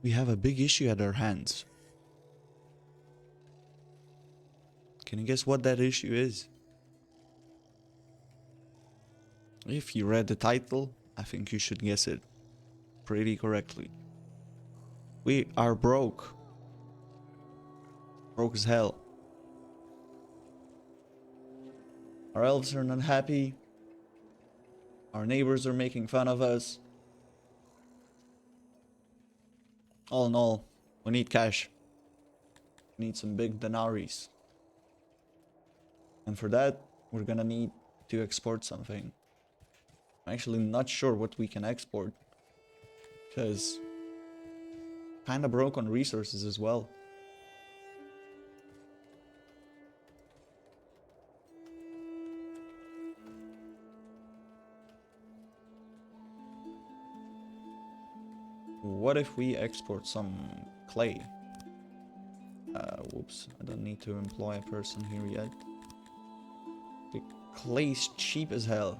We have a big issue at our hands. Can you guess what that issue is? If you read the title, I think you should guess it pretty correctly. We are broke. Broke as hell. Our elves are not happy. Our neighbors are making fun of us. All in all, we need cash. We need some big denaries. And for that, we're gonna need to export something. I'm actually not sure what we can export, because kinda broke on resources as well. What if we export some clay? Whoops, I don't need to employ a person here yet. The clay's cheap as hell.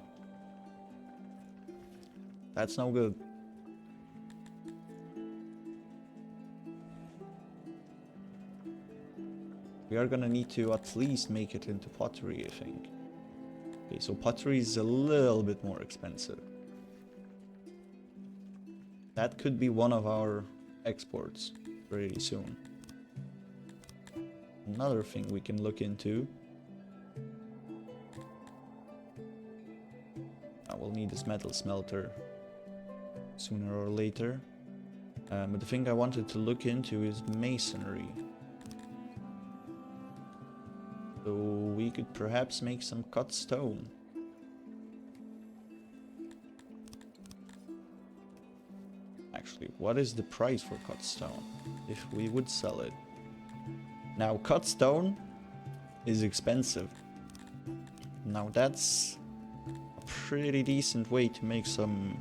That's no good. We are gonna need to at least make it into pottery, I think. Okay, so pottery is a little bit more expensive. That could be one of our exports pretty soon. Another thing we can look into. I will need this metal smelter sooner or later. But the thing I wanted to look into is masonry. So we could perhaps make some cut stone. Actually, what is the price for cut stone if we would sell it? Now, cut stone is expensive. Now that's a pretty decent way to make some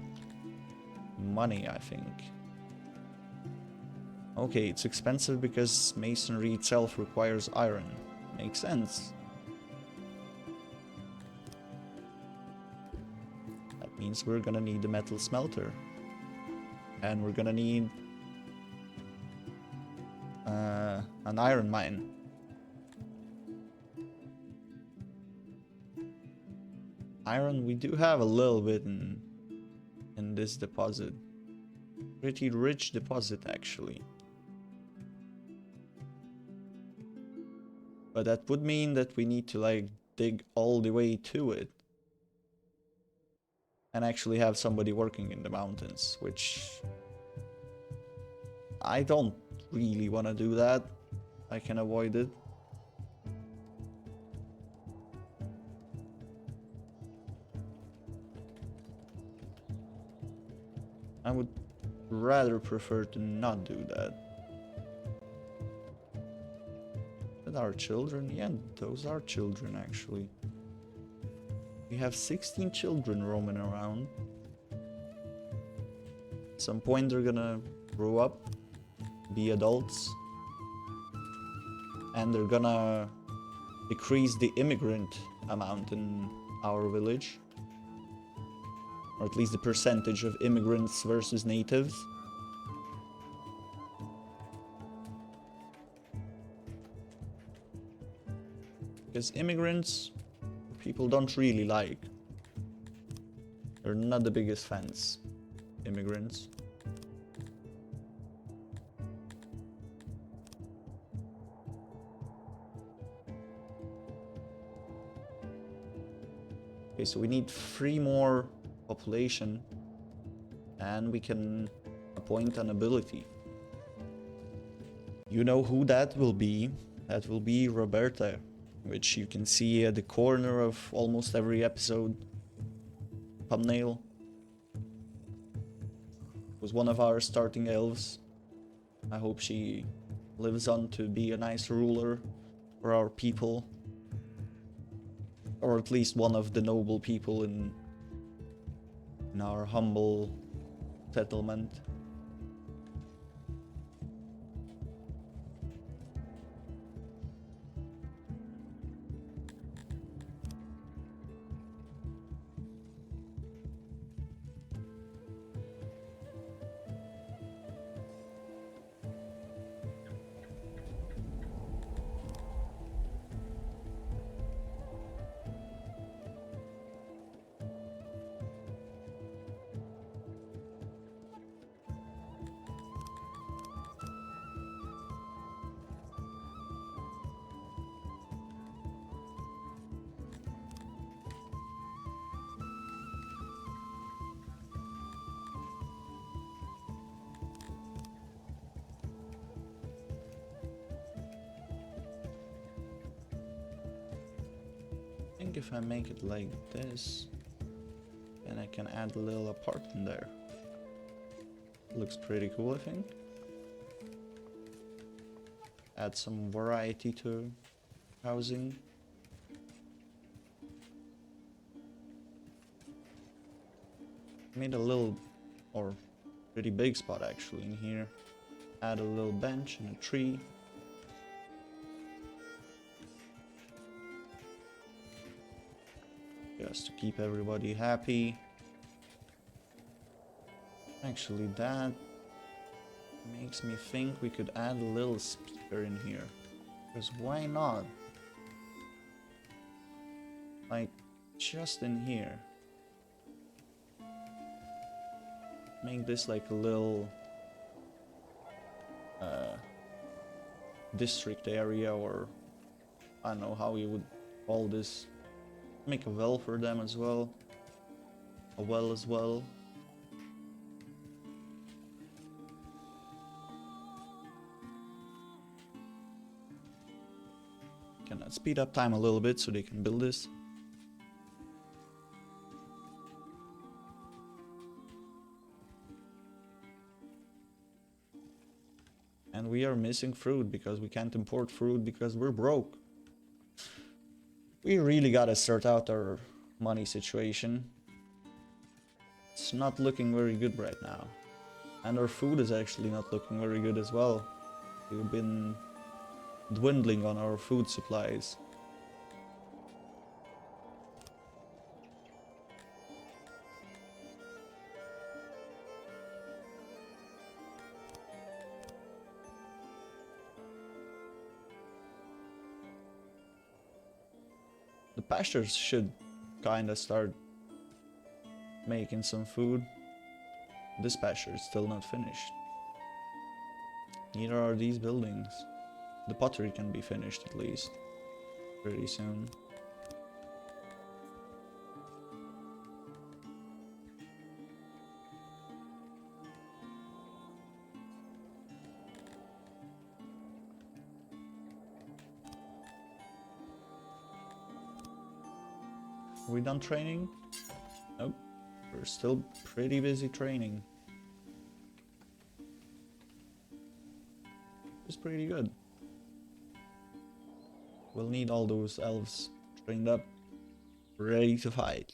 money, I think. Okay, it's expensive because masonry itself requires iron. Makes sense. That means we're gonna need the metal smelter. And we're gonna need an iron mine. Iron, we do have a little bit in this deposit. Pretty rich deposit, actually. But that would mean that we need to, like, dig all the way to it. And actually have somebody working in the mountains, which I don't really want to do that. I can avoid it. I would rather prefer to not do that. But our children? Yeah, those are children, actually. We have 16 children roaming around. At some point they're gonna grow up, be adults, and they're gonna decrease the immigrant amount in our village. Or at least the percentage of immigrants versus natives. Because immigrants, people don't really like. They're not the biggest fans, immigrants. Okay, so we need 3 more population, and we can appoint an ability. You know who that will be? That will be Roberta, which you can see at the corner of almost every episode thumbnail. Was one of our starting elves. I hope she lives on to be a nice ruler for our people, or at least one of the noble people in our humble settlement. think if I make it like this, then I can add a little apartment there. Looks pretty cool, I think. Add some variety to housing. Made a little, or pretty big spot actually in here. Add a little bench and a tree. Just to keep everybody happy. Actually, that makes me think we could add a little speaker in here. Because why not? Like, just in here. Make this like a little district area, or I don't know how you would call this. Make a well for them as well. A well as well. Can I speed up time a little bit so they can build this? And we are missing fruit because we can't import fruit because we're broke. We really gotta sort out our money situation. It's not looking very good right now. And our food is actually not looking very good as well. We've been dwindling on our food supplies. The pastures should kinda start making some food. This pasture is still not finished. Neither are these buildings. The pottery can be finished at least pretty soon. Are we done training? Nope. We're still pretty busy training. It's pretty good. We'll need all those elves trained up, ready to fight.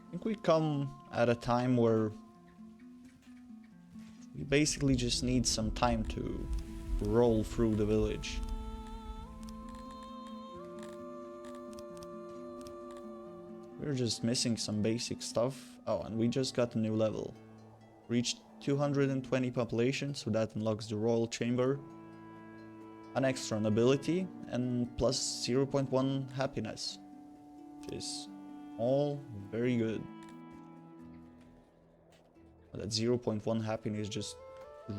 I think we come at a time where we basically just need some time to roll through the village. We're just missing some basic stuff. Oh, and we just got a new level. Reached 220 population, so that unlocks the royal chamber. An extra nobility, and plus 0.1 happiness. Which is all very good. That 0.1 happiness just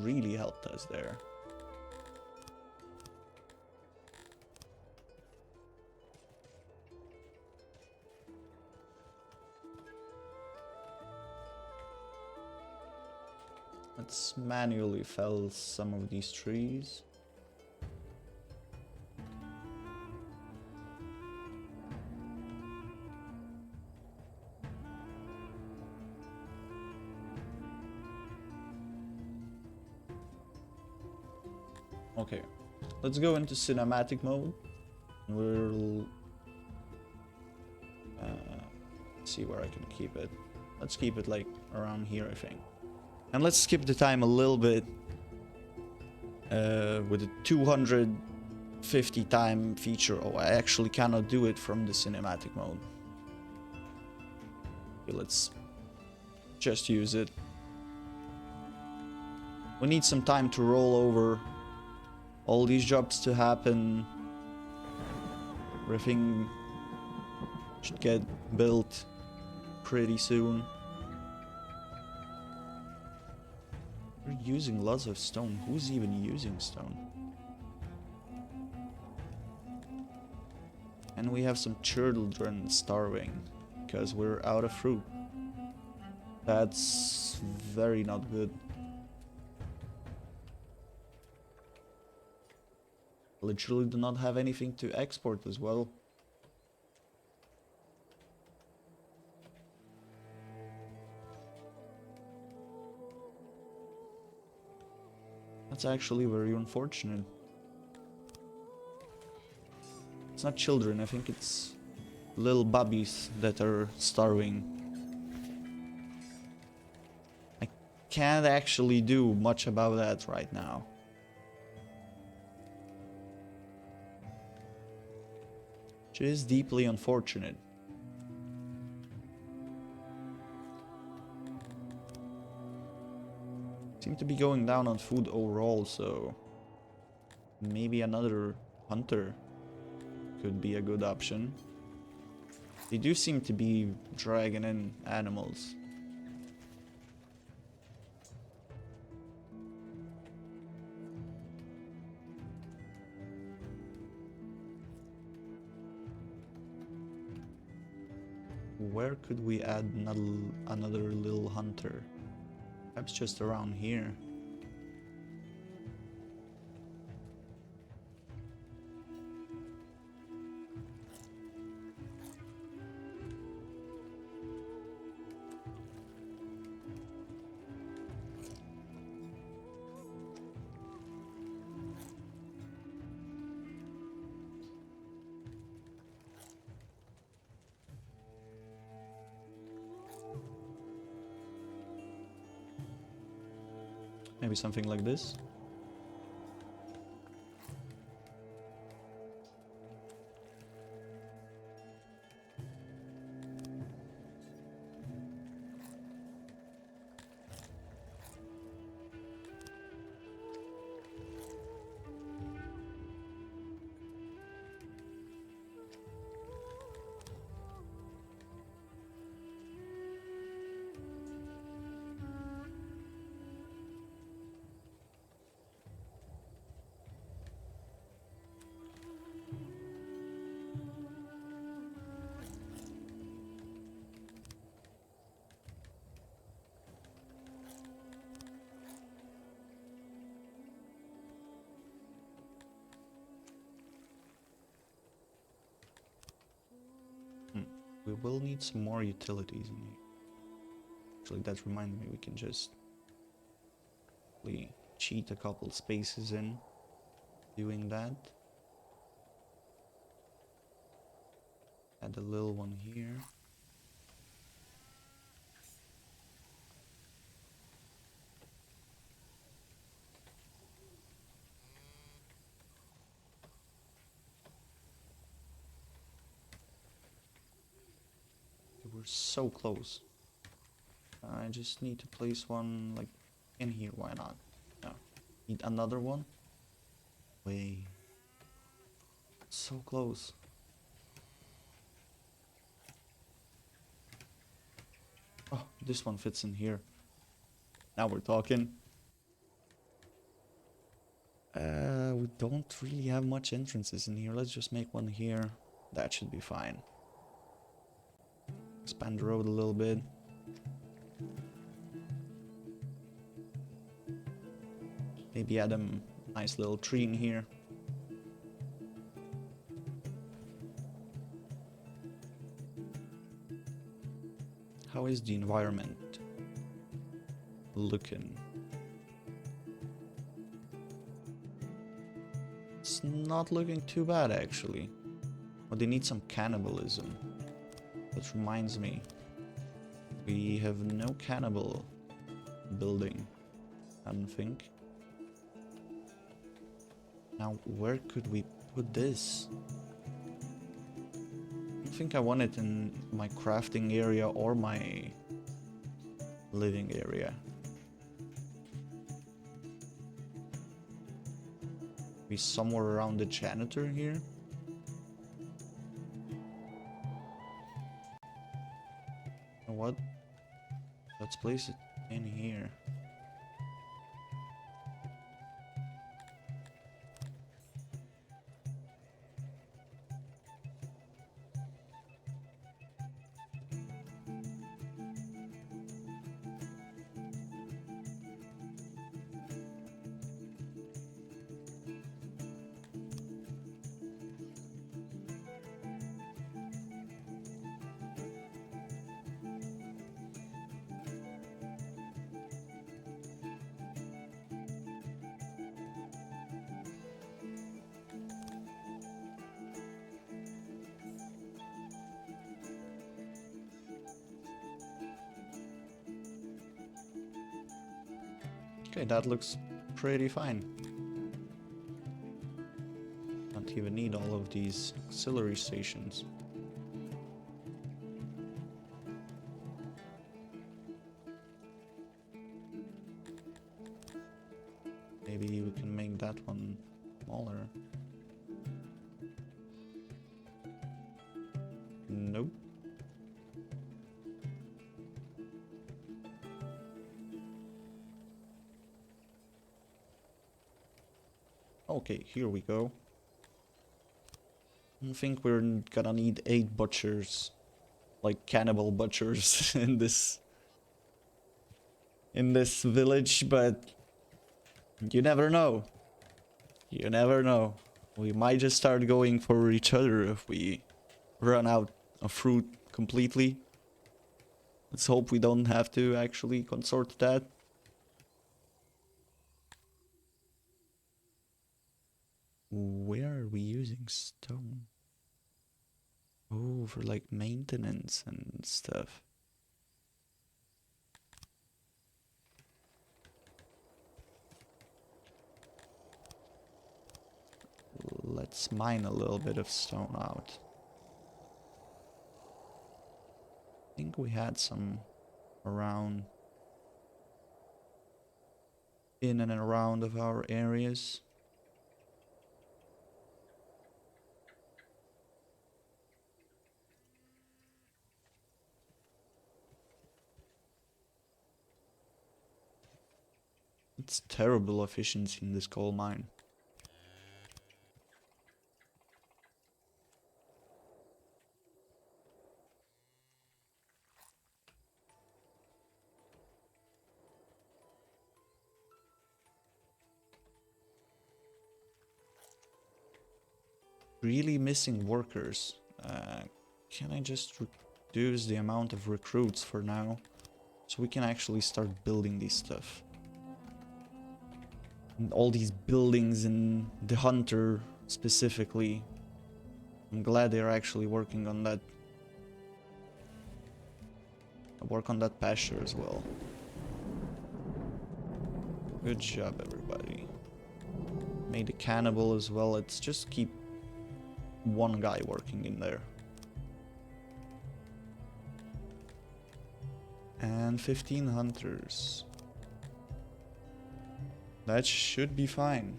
really helped us there. Let's manually fell some of these trees. Okay, let's go into cinematic mode. We'll see where I can keep it. Let's keep it like around here, I think. And let's skip the time a little bit with the 250 time feature. Oh, I actually cannot do it from the cinematic mode. Okay, let's just use it. We need some time to roll over all these jobs to happen. Everything should get built pretty soon. We're using lots of stone. Who's even using stone? And we have some children starving because we're out of fruit. That's very not good. Literally do not have anything to export as well. That's actually very unfortunate. It's not children, I think it's little babies that are starving. I can't actually do much about that right now. Which is deeply unfortunate. Seem to be going down on food overall, so maybe another hunter could be a good option. They do seem to be dragging in animals. Where could we add another little hunter? Perhaps just around here. Maybe something like this. We will need some more utilities in here. Actually, that reminds me, we can just cheat a couple spaces in doing that. Add a little one here. We're so close. I just need to place one like in here. Why not? No. Need another one? Wait. So close. Oh, this one fits in here. Now we're talking. We don't really have much entrances in here. Let's just make one here. That should be fine. Expand the road a little bit. Maybe add a nice little tree in here. How is the environment looking? It's not looking too bad, actually. But they need some cannibalism. That reminds me, we have no cannibal building, I don't think. Now, where could we put this? I don't think I want it in my crafting area or my living area. Be somewhere around the janitor here. You know what? Let's place it in here. Okay, that looks pretty fine. Don't even need all of these auxiliary stations. Maybe we can make that one smaller. Nope. Okay, here we go. I think we're gonna need 8 butchers, like cannibal butchers in this village, but you never know. You never know. We might just start going for each other if we run out of fruit completely. Let's hope we don't have to actually consort to that. Where are we using stone? Oh, for like maintenance and stuff. Let's mine a little bit of stone out. I think we had some around in and around of our areas. It's terrible efficiency in this coal mine. Really missing workers. Can I just reduce the amount of recruits for now? So we can actually start building these stuff. And all these buildings and the hunter specifically. I'm glad they're actually working on that. Work on that pasture as well. Good job, everybody. Made a cannibal as well. Let's just keep one guy working in there. And 15 hunters. That should be fine.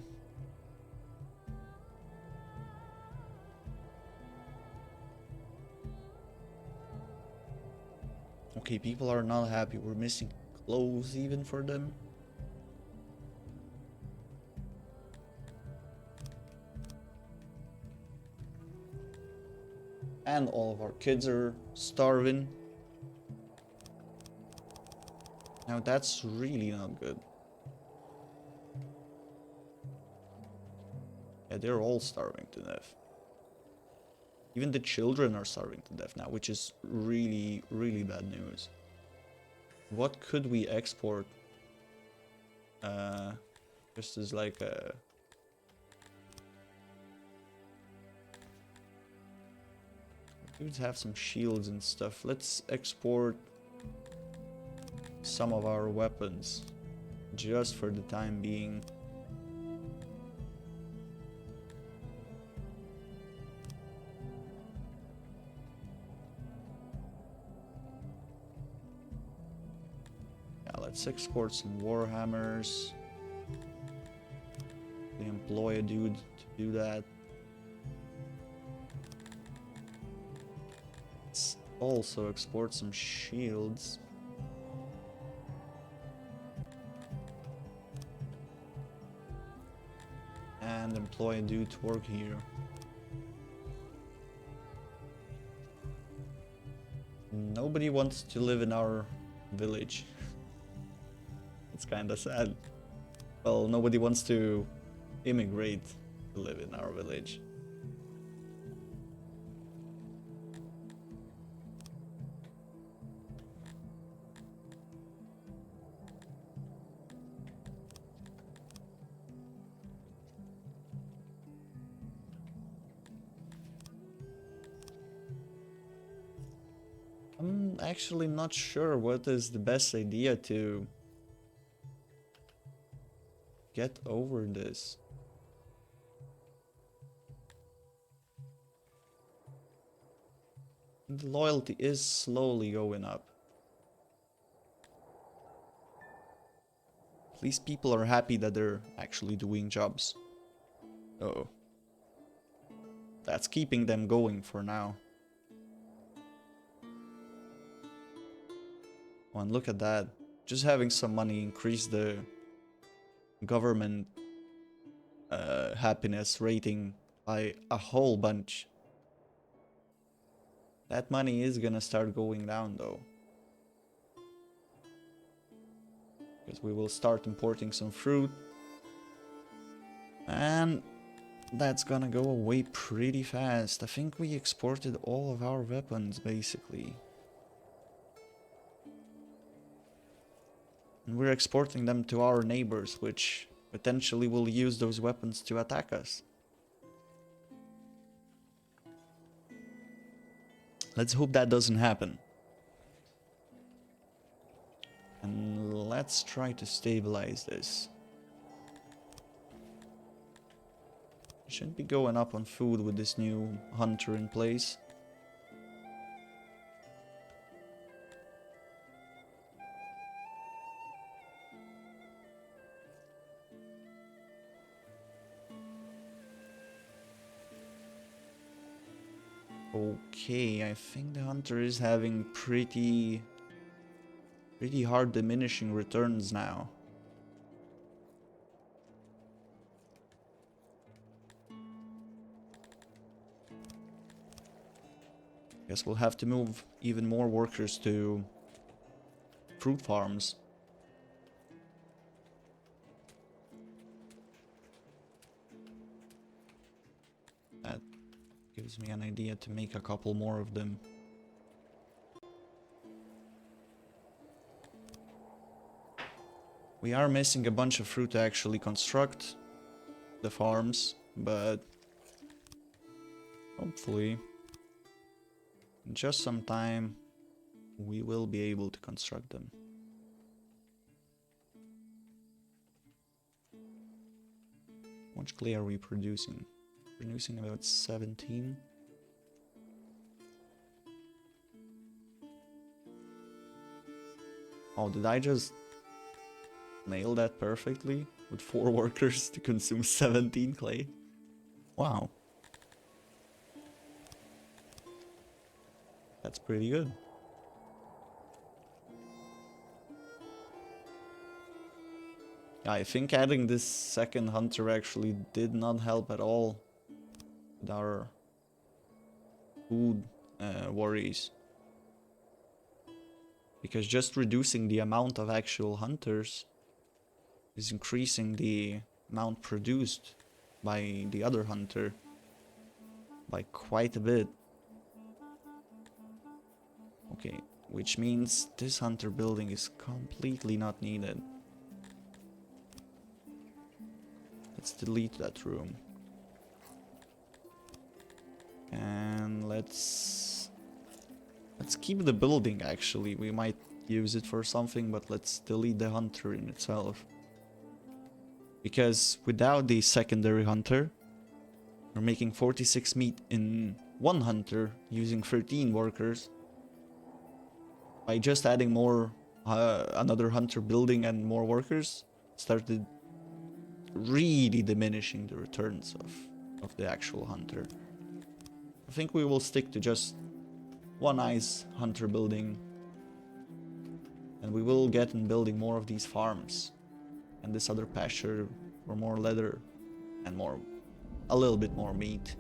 Okay, people are not happy. We're missing clothes even for them. And all of our kids are starving. Now that's really not good. Yeah, they're all starving to death. Even the children are starving to death now, which is really, really bad news. What could we export? Just as like a... Dudes have some shields and stuff. Let's export some of our weapons. Just for the time being. Let's export some warhammers. They employ a dude to do that. Let's also export some shields. And employ a dude to work here. Nobody wants to live in our village. It's kinda sad. Well, nobody wants to immigrate to live in our village. I'm actually not sure what is the best idea to Get over this. The loyalty is slowly going up. At least people are happy that they're actually doing jobs. Oh. That's keeping them going for now. Oh, and look at that. Just having some money increase the government happiness rating by a whole bunch. That money is gonna start going down though. Because we will start importing some fruit. And that's gonna go away pretty fast. I think we exported all of our weapons basically. And we're exporting them to our neighbors, which potentially will use those weapons to attack us. Let's hope that doesn't happen. And let's try to stabilize this. Shouldn't be going up on food with this new hunter in place. Okay, I think the hunter is having pretty hard diminishing returns now. Guess we'll have to move even more workers to fruit farms. That gives me an idea to make a couple more of them. We are missing a bunch of fruit to actually construct the farms, but hopefully in just some time we will be able to construct them. How much clay are we producing? Producing about 17. Oh, did I just nail that perfectly? With 4 workers to consume 17 clay? Wow. That's pretty good. I think adding this second hunter actually did not help at all with our food worries. Because just reducing the amount of actual hunters is increasing the amount produced by the other hunter by quite a bit. Okay, which means this hunter building is completely not needed. Let's delete that room. And let's keep the building actually. We might use it for something, but let's delete the hunter in itself. Because without the secondary hunter, we're making 46 meat in one hunter using 13 workers. By just adding more, another hunter building and more workers, started really diminishing the returns of the actual hunter. I think we will stick to just one nice hunter building, and we will get in building more of these farms and this other pasture for more leather and a little bit more meat.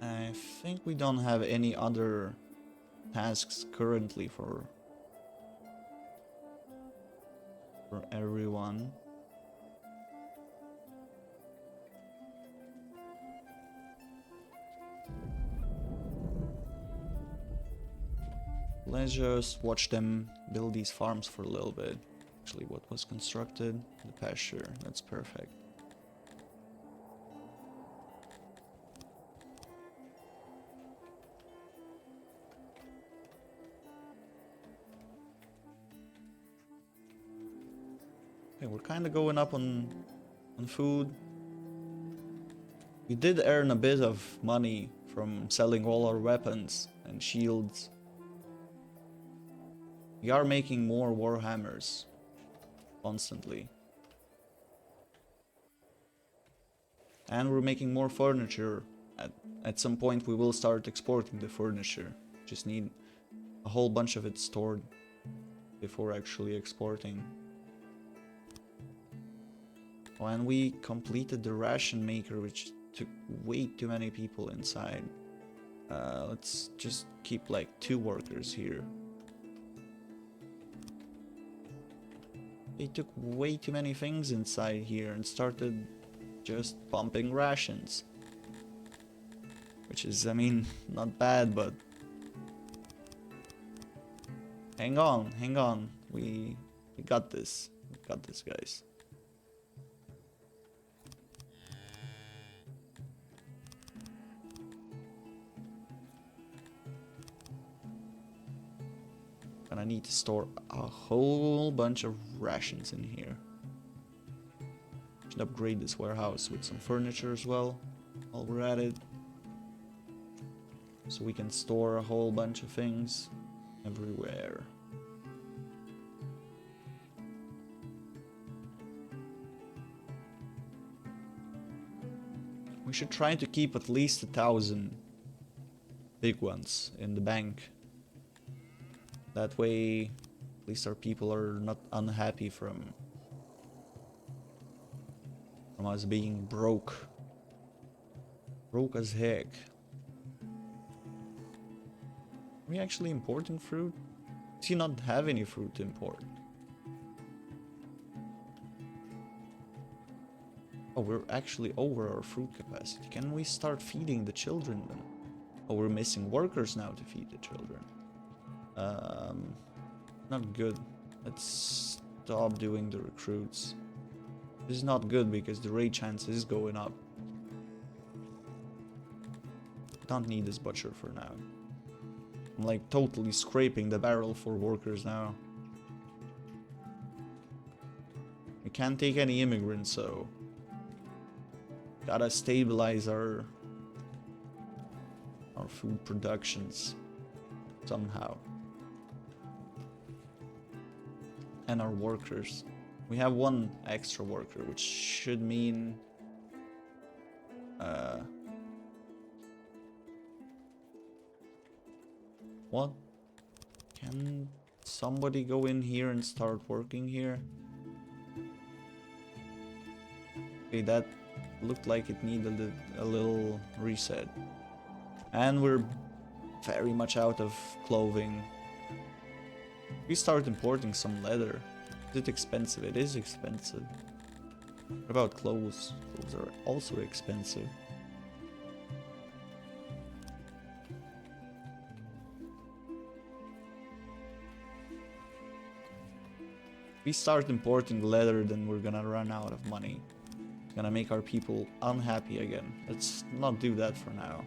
I think we don't have any other tasks currently for everyone. Let's just watch them build these farms for a little bit. Actually, what was constructed? The pasture. That's perfect. Okay, we're kind of going up on food. We did earn a bit of money from selling all our weapons and shields. We are making more warhammers constantly. And we're making more furniture. At some point we will start exporting the furniture. Just need a whole bunch of it stored before actually exporting. Oh, and we completed the ration maker, which took way too many people inside. Let's just keep like 2 workers here. They took way too many things inside here and started just pumping rations. Which is, I mean, not bad, but... Hang on. We got this. We got this, guys. And I need to store a whole bunch of rations in here. Should upgrade this warehouse with some furniture as well, while we're at it. So we can store a whole bunch of things everywhere. We should try to keep at least 1,000 big ones in the bank. That way, at least our people are not unhappy from us being broke. Broke as heck. Are we actually importing fruit? Do you not have any fruit to import? Oh, we're actually over our fruit capacity. Can we start feeding the children then? Oh, we're missing workers now to feed the children. Not good. Let's stop doing the recruits. This is not good because the raid chance is going up. Don't need this butcher for now. I'm like totally scraping the barrel for workers now. We can't take any immigrants, so gotta stabilize our food productions somehow. And our workers. We have 1 extra worker, which should mean what? Can somebody go in here and start working here? Okay, that looked like it needed a little reset. And we're very much out of clothing. We start importing some leather. Is it expensive? It is expensive. What about clothes? Clothes are also expensive. If we start importing leather, then we're gonna run out of money. It's gonna make our people unhappy again. Let's not do that for now.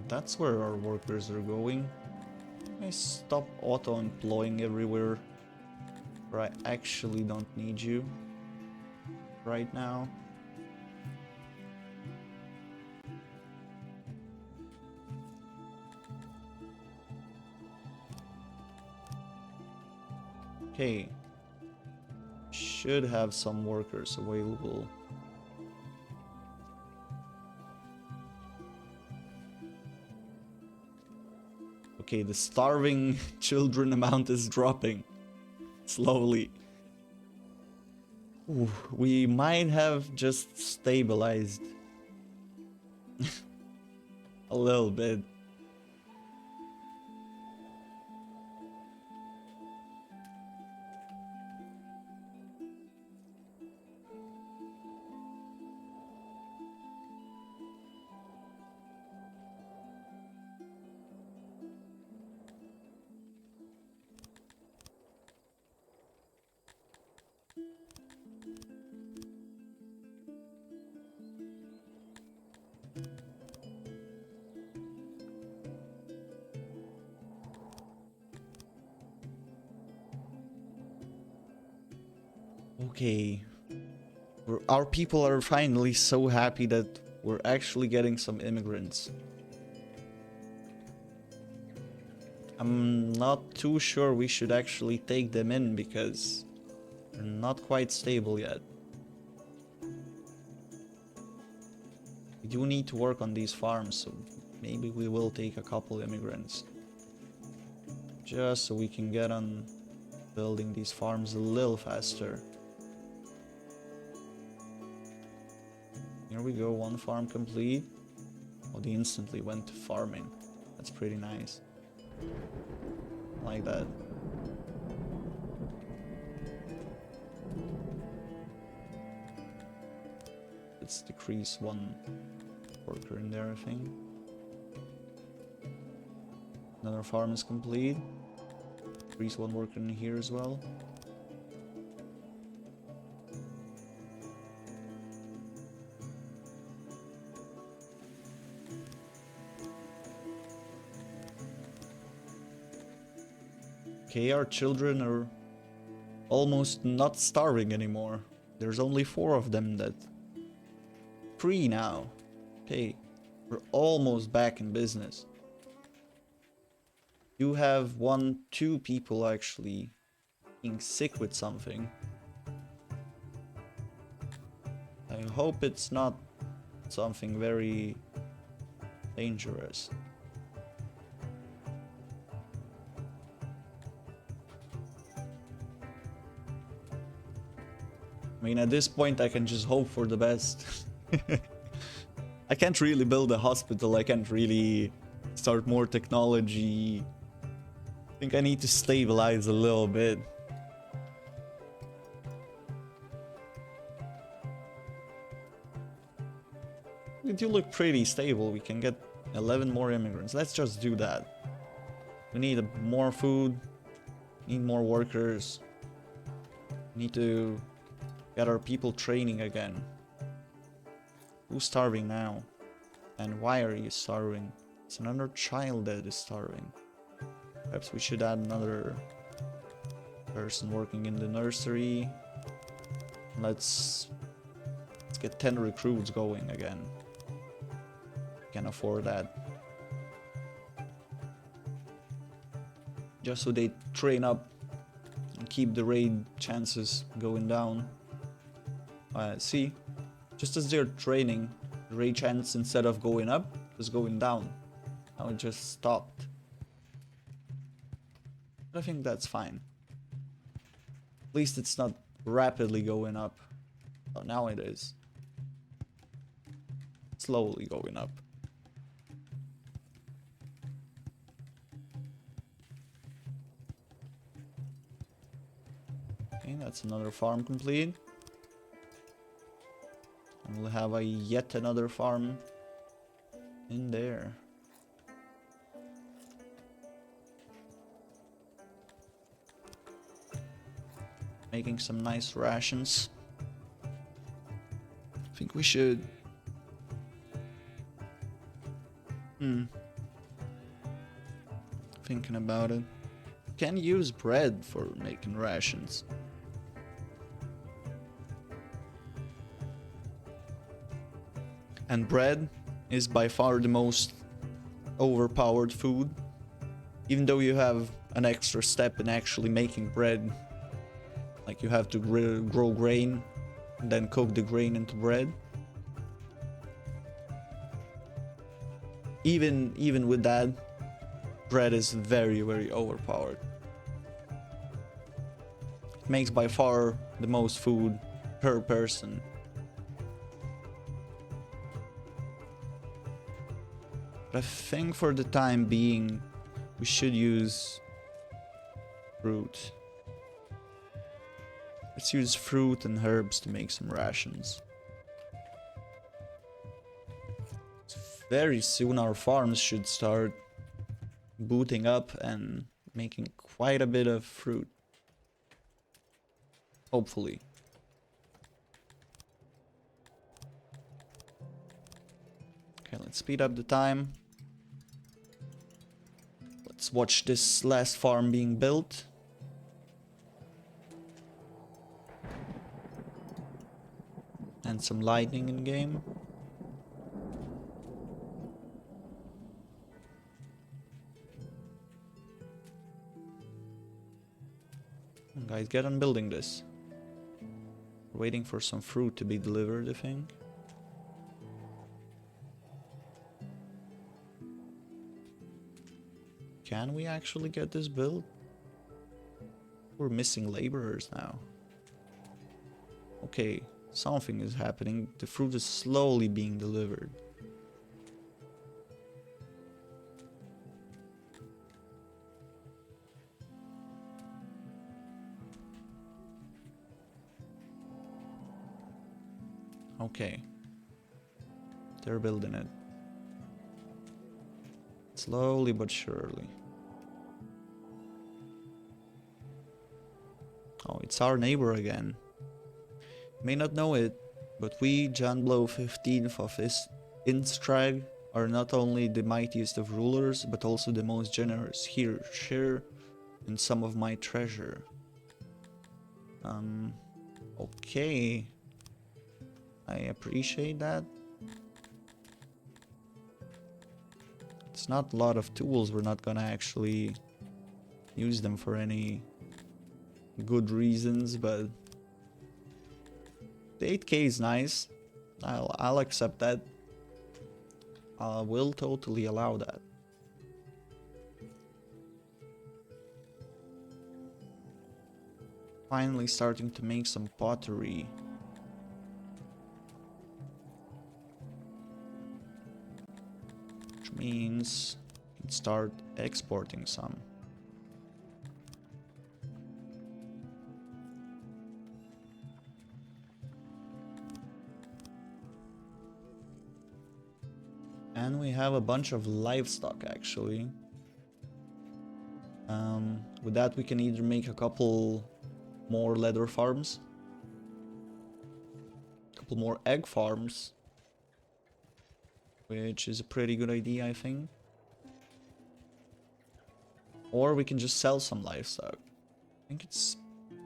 That's where our workers are going. I stop auto-employing everywhere where I actually don't need you right now. Okay. Should have some workers available. Okay, the starving children amount is dropping slowly. Ooh, we might have just stabilized a little bit. Okay. Our people are finally so happy that we're actually getting some immigrants. I'm not too sure we should actually take them in because they're not quite stable yet. We do need to work on these farms, so maybe we will take a couple immigrants. Just so we can get on building these farms a little faster. Here we go, one farm complete. Oh, they instantly went to farming. That's pretty nice. I like that. Let's decrease one worker in there, I think. Another farm is complete. Decrease one worker in here as well. Okay, our children are almost not starving anymore. There's only 4 of them that... 3 now. Okay, we're almost back in business. You have 2 people actually being sick with something. I hope it's not something very dangerous. I mean, at this point I can just hope for the best. I can't really build a hospital, I can't really start more technology. I think I need to stabilize a little bit. We do look pretty stable, we can get 11 more immigrants. Let's just do that. We need more food, need more workers. We need to get our people training again. Who's starving now? And why are you starving? It's another child that is starving. Perhaps we should add another person working in the nursery. Let's get 10 recruits going again. Can afford that. Just so they train up and keep the raid chances going down. See, just as they're training, the raid chance instead of going up was going down. Now it just stopped. But I think that's fine. At least it's not rapidly going up. Oh, now it is. Slowly going up. Okay, that's another farm complete. And we'll have yet another farm in there. Making some nice rations. I think we should... Thinking about it. Can use bread for making rations. And bread is by far the most overpowered food. Even though you have an extra step in actually making bread. Like you have to grow grain and then cook the grain into bread. Even with that, bread is very, very overpowered. It makes by far the most food per person. But I think for the time being, we should use fruit. Let's use fruit and herbs to make some rations. Very soon our farms should start booting up and making quite a bit of fruit. Hopefully. Okay, let's speed up the time. Let's watch this last farm being built. And some lightning in game. Guys, get on building this. We're waiting for some fruit to be delivered, I think. Can we actually get this built? We're missing laborers now. Okay, something is happening. The fruit is slowly being delivered. Okay. They're building it. Slowly but surely. Oh, it's our neighbor again. You may not know it, but we, Jan Blow 15th of Instrag, are not only the mightiest of rulers, but also the most generous. Here, share in some of my treasure. Okay. I appreciate that. It's not a lot of tools, we're not gonna actually use them for any good reasons, but the 8k is nice. I'll accept that. I will totally allow that. Finally starting to make some pottery. Which means we can start exporting some. And we have a bunch of livestock actually. With that we can either make a couple more leather farms, a couple more egg farms, which is a pretty good idea I think. Or we can just sell some livestock. I think it's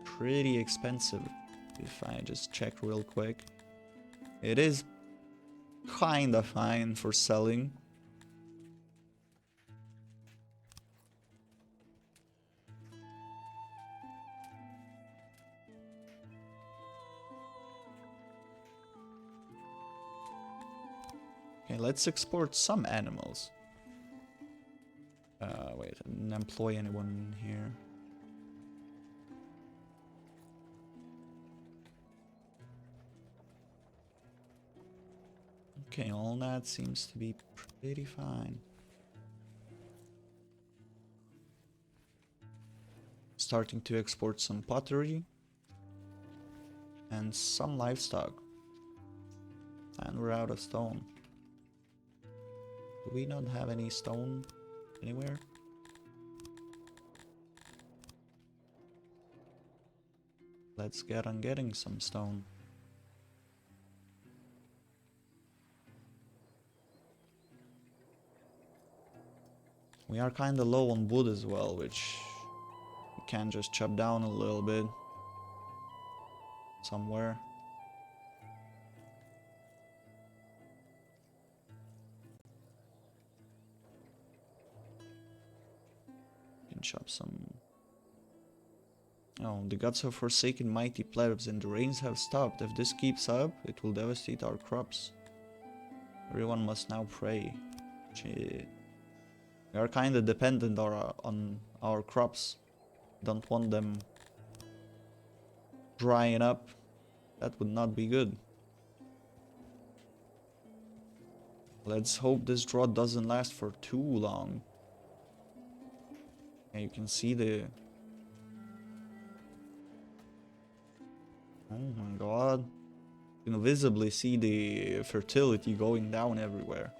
pretty expensive if I just check real quick. It is kinda fine for selling. Okay, let's export some animals. Wait, I didn't employ anyone here. Okay, all that seems to be pretty fine. Starting to export some pottery and some livestock. And we're out of stone. Do we not have any stone anywhere? Let's get on getting some stone. We are kinda low on wood as well, which we can just chop down a little bit somewhere. We can chop some. Oh, the gods have forsaken mighty plebs and the rains have stopped. If this keeps up, it will devastate our crops. Everyone must now pray. Shit. We are kinda dependent on our crops. Don't want them drying up. That would not be good. Let's hope this drought doesn't last for too long. And you can see the... Oh my god. You can visibly see the fertility going down everywhere.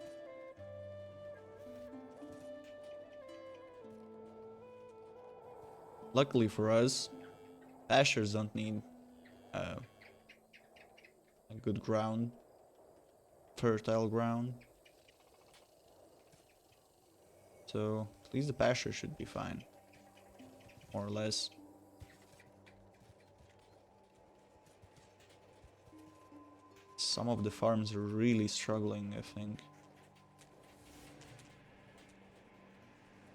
Luckily for us, pastures don't need a good ground, fertile ground. So at least the pasture should be fine, more or less. some of the farms are really struggling, I think.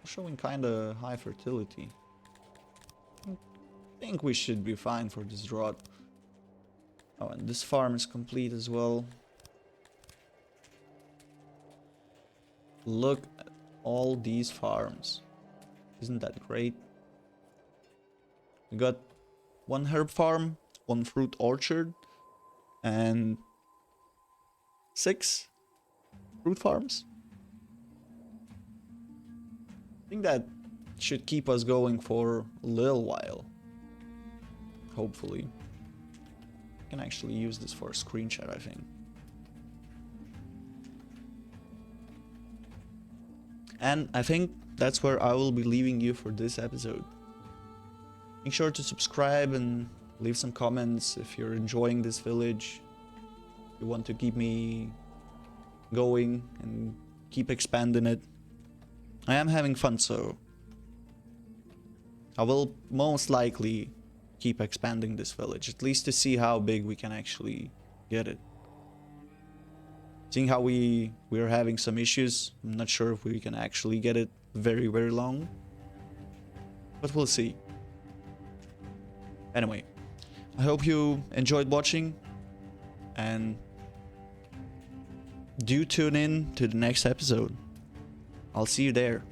Showing kinda high fertility. I think we should be fine for this drought. Oh, and this farm is complete as well. Look at all these farms. Isn't that great? We got one herb farm, one fruit orchard, and 6 fruit farms. I think that should keep us going for a little while. Hopefully. I can actually use this for a screenshot, I think. And I think that's where I will be leaving you for this episode. Make sure to subscribe and leave some comments if you're enjoying this village. If you want to keep me going and keep expanding it. I am having fun, so I will most likely keep expanding this village, at least to see how big we can actually get it. Seeing how we're having some issues, I'm not sure if we can actually get it very, very long, but we'll see. Anyway, I hope you enjoyed watching, and do tune in to the next episode. I'll see you there.